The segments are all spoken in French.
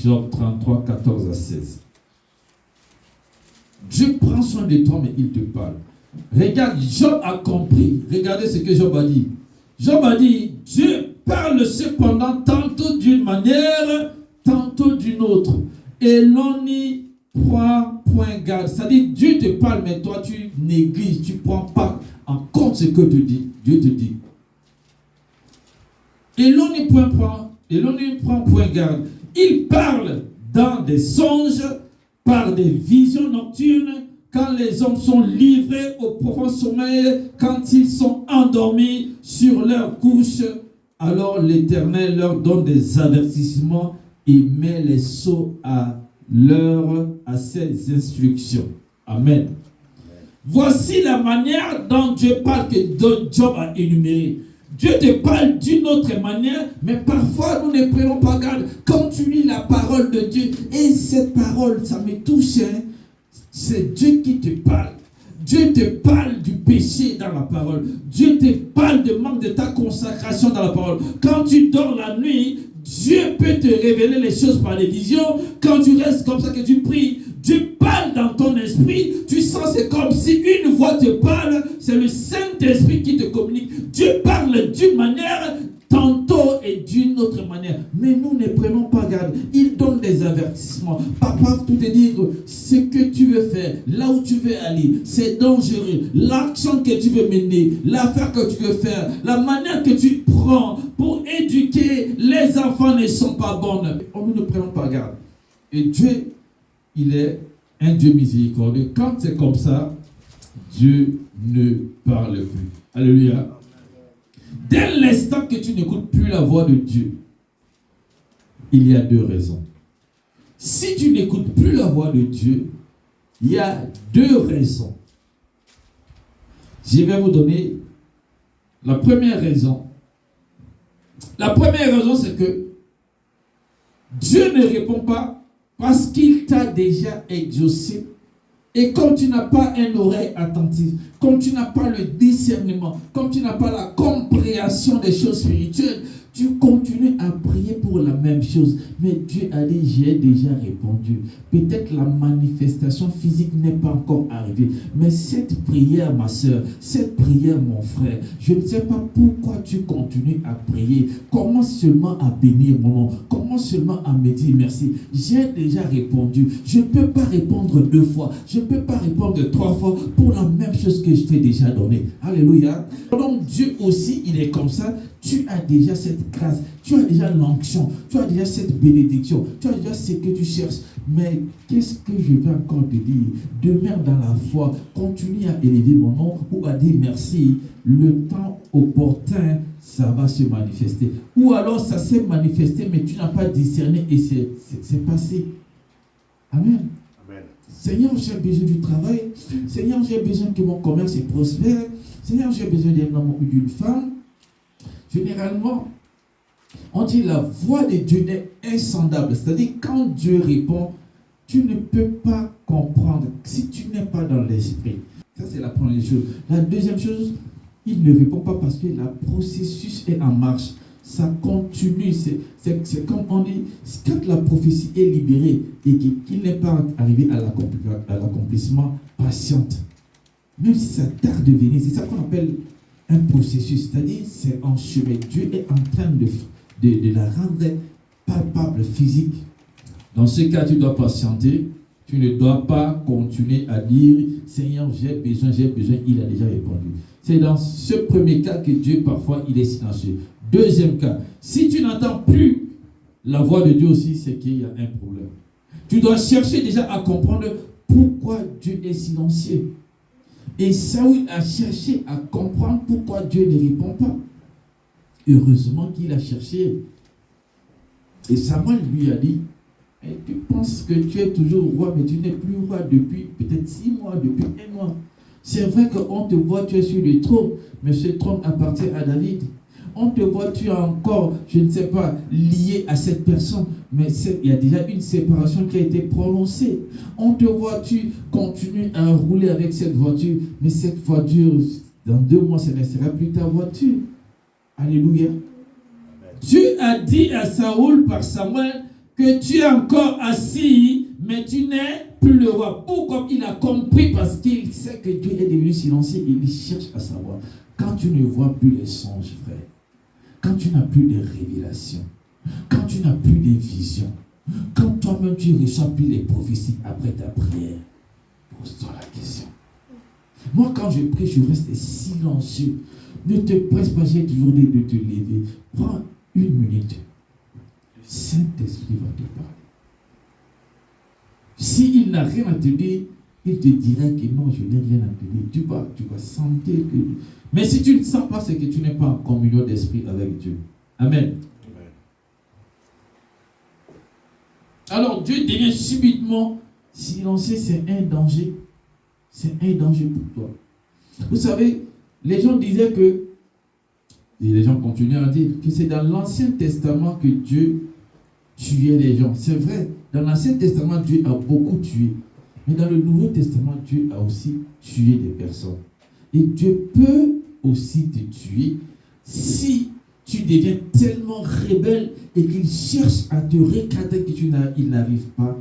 Job 33, 14 à 16. Dieu prend soin de toi, mais il te parle. Regarde, Job a compris. Regardez ce que Job a dit. Job a dit, Dieu parle cependant tantôt d'une manière, tantôt d'une autre. Et l'on n'y prend point garde. C'est-à-dire, Dieu te parle, mais toi tu négliges, tu ne prends pas en compte ce que Dieu te dit. Et l'on n'y prend point garde. Il parle dans des songes, par des visions nocturnes, quand les hommes sont livrés au profond sommeil, quand ils sont endormis sur leur couche, alors l'Éternel leur donne des avertissements et met les sceaux à ses instructions. Amen. Voici la manière dont Dieu parle, que Job a énuméré. Dieu te parle d'une autre manière, mais parfois nous ne prenons pas garde. Quand tu lis la parole de Dieu, et cette parole, ça me touche, hein, c'est Dieu qui te parle. Dieu te parle du péché dans la parole. Dieu te parle du manque de ta consacration dans la parole. Quand tu dors la nuit, Dieu peut te révéler les choses par les visions. Quand tu restes comme ça que tu pries, Dieu parle dans ton esprit. Tu sens c'est comme si une voix te parle. C'est le Saint-Esprit qui te communique. Dieu parle d'une manière, tantôt et d'une autre manière. Mais nous ne prenons pas garde. Il donne des avertissements. Papa, tout te dire ce que tu veux faire, là où tu veux aller, c'est dangereux. L'action que tu veux mener, l'affaire que tu veux faire, la manière que tu prends pour éduquer les enfants ne sont pas bonnes. Nous ne prenons pas garde. Et Dieu, il est un Dieu miséricordieux. Quand c'est comme ça, Dieu ne parle plus. Alléluia. Dès l'instant que tu n'écoutes plus la voix de Dieu, il y a deux raisons. Si tu n'écoutes plus la voix de Dieu, il y a deux raisons. Je vais vous donner la première raison. La première raison, c'est que Dieu ne répond pas parce qu'il t'a déjà exaucé. Et comme tu n'as pas une oreille attentive, comme tu n'as pas le discernement, comme tu n'as pas la compréhension des choses spirituelles, tu continues à prier pour la même chose. Mais Dieu a dit, j'ai déjà répondu. Peut-être la manifestation physique n'est pas encore arrivée. Mais cette prière, ma soeur, cette prière, mon frère, je ne sais pas pourquoi tu continues à prier. Commence seulement à bénir mon nom. Commence seulement à me dire merci. J'ai déjà répondu. Je ne peux pas répondre 2 fois. Je ne peux pas répondre 3 fois pour la même chose que je t'ai déjà donnée. Alléluia. Donc Dieu aussi, il est comme ça. Tu as déjà cette grâce, tu as déjà l'onction, tu as déjà cette bénédiction, tu as déjà ce que tu cherches. Mais qu'est-ce que je vais encore te dire? Demeure dans la foi, continue à élever mon nom ou à dire merci. Le temps opportun, ça va se manifester. Ou alors ça s'est manifesté, mais tu n'as pas discerné et c'est passé. Amen. Amen. Seigneur, j'ai besoin du travail. Seigneur, j'ai besoin que mon commerce prospère. Seigneur, j'ai besoin d'un homme ou d'une femme. Généralement, on dit la voix de Dieu est insondable. C'est-à-dire, quand Dieu répond, tu ne peux pas comprendre si tu n'es pas dans l'esprit. Ça, c'est la première chose. La deuxième chose, il ne répond pas parce que le processus est en marche. Ça continue. C'est comme on dit, quand la prophétie est libérée et qu'il n'est pas arrivé à l'accomplissement, patiente. Même si ça tarde de venir, c'est ça qu'on appelle un processus, c'est-à-dire c'est en chemin. Dieu est en train de la rendre palpable, physique. Dans ce cas, tu dois patienter. Tu ne dois pas continuer à dire Seigneur, j'ai besoin, il a déjà répondu. C'est dans ce premier cas que Dieu, parfois, il est silencieux. Deuxième cas, si tu n'entends plus la voix de Dieu aussi, c'est qu'il y a un problème. Tu dois chercher déjà à comprendre pourquoi Dieu est silencieux. Et Saül a cherché à comprendre pourquoi Dieu ne répond pas. Heureusement qu'il a cherché. Et Samuel lui a dit, tu penses que tu es toujours roi, mais tu n'es plus roi depuis peut-être 6 mois, depuis 1 mois. C'est vrai qu'on te voit, tu es sur le trône, mais ce trône appartient à David. On te voit, tu es encore, je ne sais pas, lié à cette personne, mais il y a déjà une séparation qui a été prononcée. On te voit, tu continues à rouler avec cette voiture, mais cette voiture, dans 2 mois, ce ne sera plus ta voiture. Alléluia. Amen. Dieu a dit à Saül par Samuel, que tu es encore assis, mais tu n'es plus le roi. Pourquoi? Il a compris parce qu'il sait que Dieu est devenu silencieux et il cherche à savoir. Quand tu ne vois plus les songes, frère, quand tu n'as plus de révélations, quand tu n'as plus de visions, quand toi-même tu ne reçois plus les prophéties après ta prière, pose-toi la question. Moi, quand je prie, je reste silencieux. Ne te presse pas, j'ai toujours dit de te lever. Prends 1 minute. Saint-Esprit va te parler. S'il n'a rien à te dire, il te dira que non, je n'ai rien à te dire. Tu vas sentir que... Mais si tu ne sens pas, c'est que tu n'es pas en communion d'esprit avec Dieu. Amen. Amen. Alors Dieu devient subitement silencieux, c'est un danger. C'est un danger pour toi. Vous savez, les gens disaient que, et les gens continuent à dire, que c'est dans l'Ancien Testament que Dieu tuait les gens. C'est vrai, dans l'Ancien Testament, Dieu a beaucoup tué. Mais dans le Nouveau Testament, Dieu a aussi tué des personnes. Et Dieu peut aussi te tuer si tu deviens tellement rebelle et qu'il cherche à te recadrer que il n'arrive pas.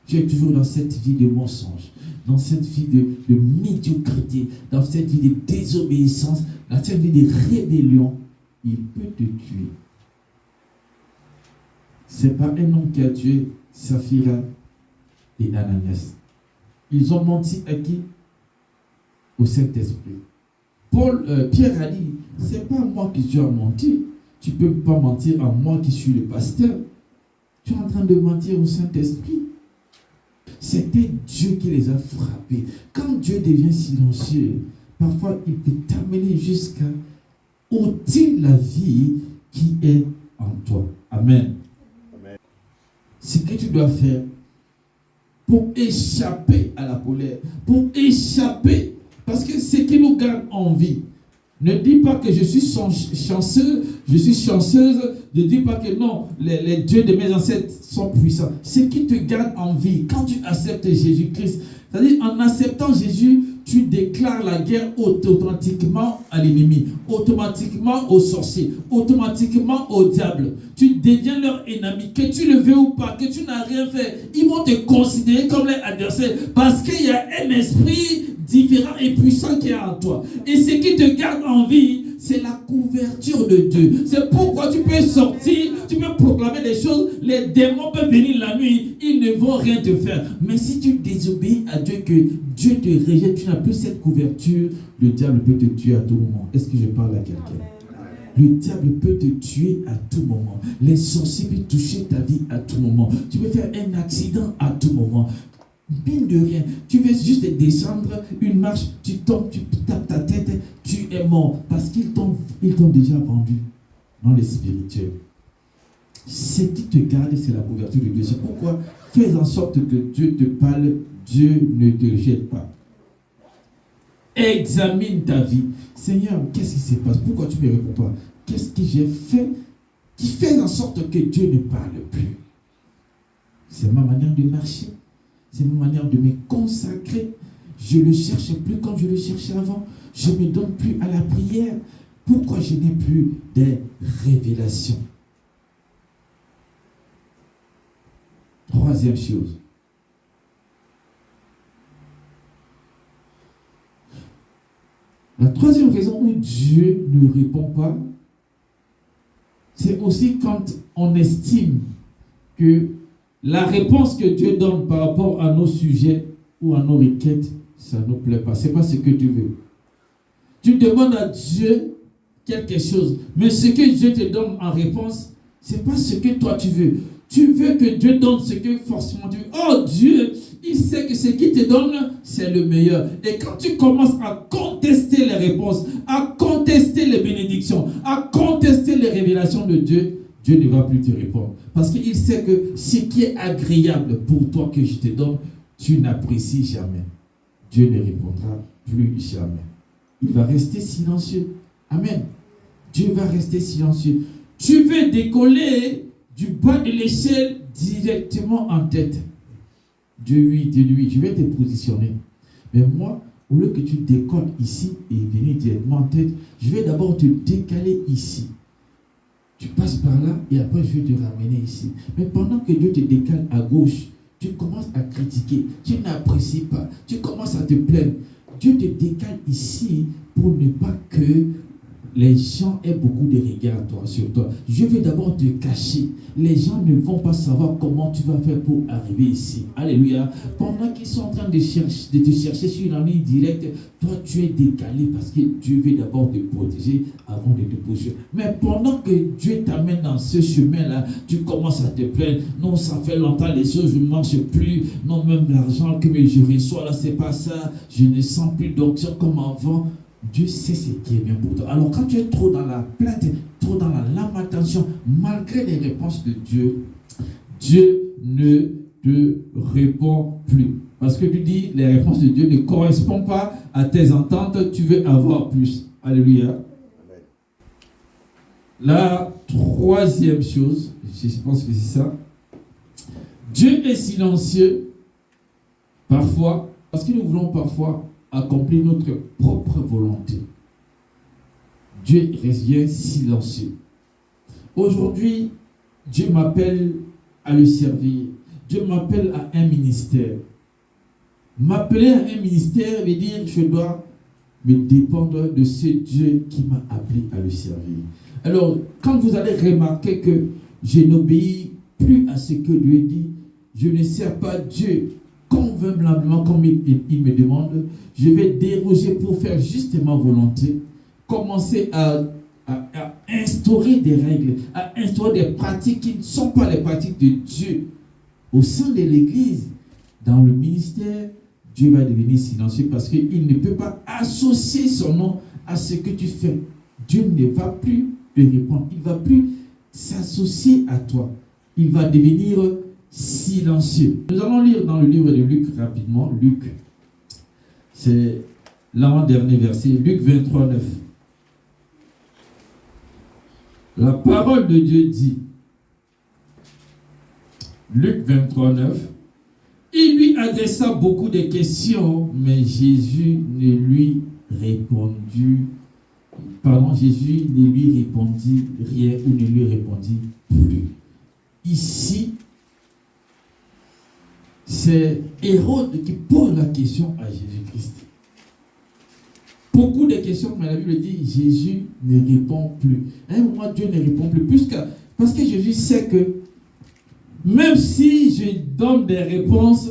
Tu es toujours dans cette vie de mensonge, dans cette vie de médiocrité, dans cette vie de désobéissance, dans cette vie de rébellion. Il peut te tuer. Ce n'est pas un homme qui a tué Saphira et Ananias. Ils ont menti à qui? Au Saint-Esprit. Pierre a dit, ce n'est pas moi qui tu as menti. Tu ne peux pas mentir à moi qui suis le pasteur. Tu es en train de mentir au Saint-Esprit. C'était Dieu qui les a frappés. Quand Dieu devient silencieux, parfois il peut t'amener jusqu'à ôter la vie qui est en toi. Amen. Amen. Ce que tu dois faire pour échapper à la colère, pour échapper, parce que ce qui nous garde en vie, ne dis pas que je suis chanceux, je suis chanceuse, ne dis pas que non, les dieux de mes ancêtres sont puissants. Ce qui te garde en vie, quand tu acceptes Jésus-Christ, c'est-à-dire en acceptant Jésus, tu déclares la guerre automatiquement à l'ennemi, automatiquement aux sorciers, automatiquement au diable. Tu deviens leur ennemi, que tu le veux ou pas, que tu n'as rien fait. Ils vont te considérer comme les adversaires parce qu'il y a un esprit différent et puissant qui est en toi. Et ce qui te garde en vie, c'est la couverture de Dieu. C'est pourquoi tu peux sortir, tu peux proclamer des choses, les démons peuvent venir la nuit, ils ne vont rien te faire. Mais si tu désobéis à Dieu, que Dieu te rejette, tu n'as plus cette couverture, le diable peut te tuer à tout moment. Est-ce que je parle à quelqu'un? Le diable peut te tuer à tout moment. Les sorciers peuvent toucher ta vie à tout moment. Tu peux faire un accident à tout moment. Mine de rien, tu veux juste descendre une marche, tu tombes, tu tapes ta tête, tu es mort. Parce qu'ils t'ont déjà vendu dans les spirituels. Ce qui te garde, c'est la couverture de Dieu. C'est pourquoi fais en sorte que Dieu te parle, Dieu ne te rejette pas. Examine ta vie. Seigneur, qu'est-ce qui se passe? Pourquoi tu ne me réponds pas? Qu'est-ce que j'ai fait qui fait en sorte que Dieu ne parle plus? C'est ma manière de marcher. C'est ma manière de me consacrer. Je ne le cherche plus comme je le cherchais avant. Je ne me donne plus à la prière. Pourquoi je n'ai plus des révélations? Troisième chose. La troisième raison où Dieu ne répond pas, c'est aussi quand on estime que la réponse que Dieu donne par rapport à nos sujets ou à nos requêtes, ça ne nous plaît pas. Ce n'est pas ce que tu veux. Tu demandes à Dieu quelque chose, mais ce que Dieu te donne en réponse, ce n'est pas ce que toi tu veux. Tu veux que Dieu donne ce que forcément tu veux. Oh Dieu, il sait que ce qu'il te donne, c'est le meilleur. Et quand tu commences à contester les réponses, à contester les bénédictions, à contester les révélations de Dieu, Dieu ne va plus te répondre. Parce qu'il sait que ce qui est agréable pour toi que je te donne, tu n'apprécies jamais. Dieu ne répondra plus jamais. Il va rester silencieux. Amen. Dieu va rester silencieux. Tu veux décoller du bas de l'échelle directement en tête. Dieu lui, je vais te positionner. Mais moi, au lieu que tu décolles ici et venir directement en tête, je vais d'abord te décaler ici. tu passes par là et après je vais te ramener ici. Mais pendant que Dieu te décale à gauche, tu commences à critiquer, tu n'apprécies pas, tu commences à te plaindre. Dieu te décale ici pour ne pas que les gens aient beaucoup de regards sur toi. Je vais d'abord te cacher. Les gens ne vont pas savoir comment tu vas faire pour arriver ici. Alléluia. Pendant qu'ils sont en train de te chercher sur une ligne directe, toi tu es décalé parce que Dieu veut d'abord te protéger avant de te pousser. Mais pendant que Dieu t'amène dans ce chemin-là, tu commences à te plaindre. Non, ça fait longtemps, les choses ne marchent plus. Non, même l'argent que je reçois là, c'est pas ça. Je ne sens plus d'onction comme avant. Dieu sait ce qui est bien pour toi. Alors quand tu es trop dans la plainte, trop dans la lamentation, malgré les réponses de Dieu, Dieu ne te répond plus. Parce que tu dis, les réponses de Dieu ne correspondent pas à tes ententes, tu veux avoir plus. Alléluia. La troisième chose, je pense que c'est ça. Dieu est silencieux, parfois, parce que nous voulons parfois accomplir notre propre volonté. Dieu reste silencieux. Aujourd'hui, Dieu m'appelle à le servir. Dieu m'appelle à un ministère. M'appeler à un ministère veut dire que je dois me dépendre de ce Dieu qui m'a appelé à le servir. Alors, quand vous allez remarquer que je n'obéis plus à ce que Dieu dit, je ne sers pas Dieu convenablement comme il me demande, je vais déroger pour faire juste ma volonté, commencer à instaurer des règles, à instaurer des pratiques qui ne sont pas les pratiques de Dieu au sein de l'Église. Dans le ministère, Dieu va devenir silencieux parce qu'il ne peut pas associer son nom à ce que tu fais. Dieu ne va plus te répondre, il ne va plus s'associer à toi. Il va devenir silencieux. Nous allons lire dans le livre de Luc rapidement. Luc, c'est l'avant-dernier verset, Luc 23, 9. La parole de Dieu dit, Luc 23, 9, il lui adressa beaucoup de questions, mais Jésus ne lui répondit rien ou ne lui répondit plus. Ici, c'est Hérode qui pose la question à Jésus-Christ. Beaucoup de questions, mais la Bible dit Jésus ne répond plus. À un moment, Dieu ne répond plus. Parce que Jésus sait que même si je donne des réponses,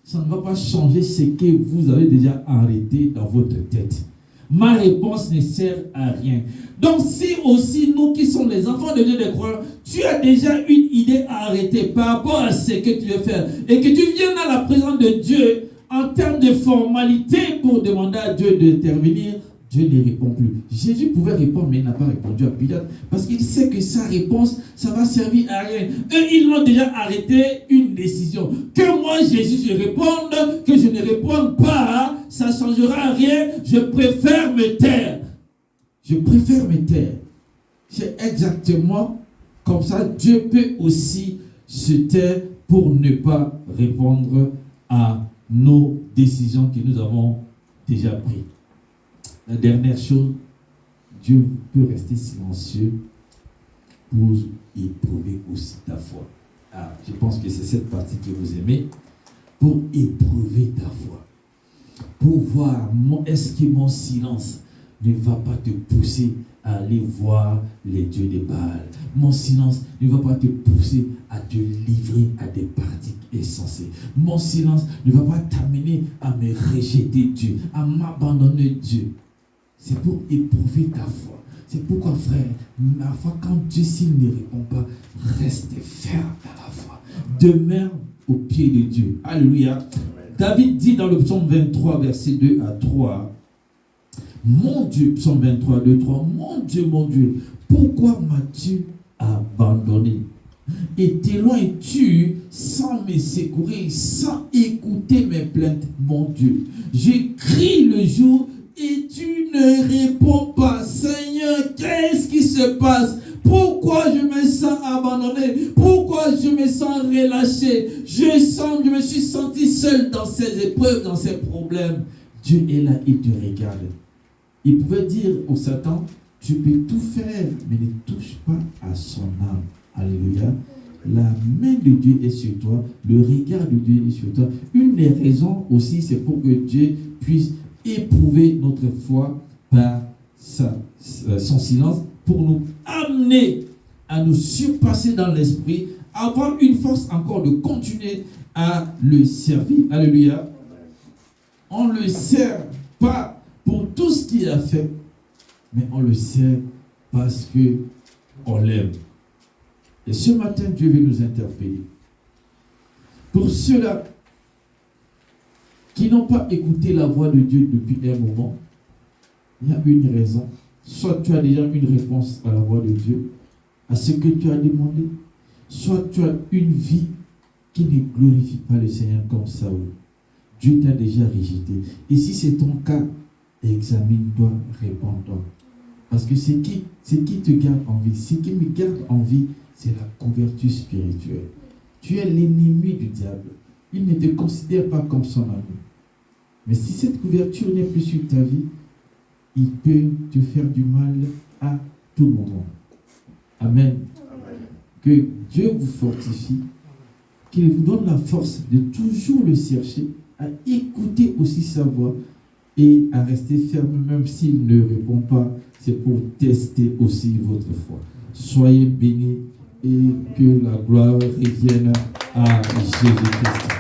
ça ne va pas changer ce que vous avez déjà arrêté dans votre tête. Ma réponse ne sert à rien. Donc si aussi nous qui sommes les enfants de Dieu de croire, tu as déjà une idée arrêtée par rapport à ce que tu veux faire et que tu viens dans la présence de Dieu en termes de formalité pour demander à Dieu d'intervenir, Dieu ne répond plus. Jésus pouvait répondre, mais il n'a pas répondu à Pilate parce qu'il sait que sa réponse, ça va servir à rien. Eux, ils l'ont déjà arrêté une décision. Que moi, Jésus, je réponde, que je ne réponde pas, ça ne changera rien. Je préfère me taire. Je préfère me taire. C'est exactement comme ça. Dieu peut aussi se taire pour ne pas répondre à nos décisions que nous avons déjà prises. La dernière chose, Dieu peut rester silencieux pour éprouver aussi ta foi. Je pense que c'est cette partie que vous aimez. Pour éprouver ta foi. Pour voir, est-ce que mon silence ne va pas te pousser à aller voir les dieux de Baal. Mon silence ne va pas te pousser à te livrer à des pratiques insensées. Mon silence ne va pas t'amener à me rejeter Dieu, à m'abandonner Dieu. C'est pour éprouver ta foi. C'est pourquoi, frère, la foi, quand Dieu s'il ne répond pas, reste ferme dans la foi. Demeure au pied de Dieu. Alléluia. David dit dans le psaume 23, verset 2 à 3, mon Dieu, psaume 23, 2, 3, mon Dieu, pourquoi m'as-tu abandonné? Et t'éloignes-tu sans me secourir, sans écouter mes plaintes, mon Dieu? Je crie le jour et tu ne réponds pas. Seigneur, qu'est-ce qui se passe? Pourquoi je me sens abandonné? Pourquoi je me sens relâché? Je me suis senti seul dans ces épreuves, dans ces problèmes. Dieu est là, il te regarde. Il pouvait dire au Satan, Tu peux tout faire, mais ne touche pas à son âme. Alléluia. La main de Dieu est sur toi, le regard de Dieu est sur toi. Une des raisons aussi, c'est pour que Dieu puisse éprouver notre foi par son silence, pour nous amener à nous surpasser dans l'esprit, avoir une force encore de continuer à le servir. Alléluia. On ne le sert pas pour tout ce qu'il a fait, mais on le sert parce qu'on l'aime. Et ce matin, Dieu veut nous interpeller. Pour ceux-là qui n'ont pas écouté la voix de Dieu depuis un moment, il y a une raison. Soit tu as déjà une réponse à la voix de Dieu, à ce que tu as demandé, soit tu as une vie qui ne glorifie pas le Seigneur comme Saül. Dieu t'a déjà rejeté. Et si c'est ton cas, examine-toi, réponds-toi. Parce que ce qui te garde en vie, ce qui me garde en vie, c'est la couverture spirituelle. Tu es l'ennemi du diable. Il ne te considère pas comme son ami. Mais si cette couverture n'est plus sur ta vie, il peut te faire du mal à tout moment. Amen. Amen. Que Dieu vous fortifie, qu'il vous donne la force de toujours le chercher, à écouter aussi sa voix et à rester ferme même s'il ne répond pas. C'est pour tester aussi votre foi. Soyez bénis et que la gloire revienne à Jésus-Christ.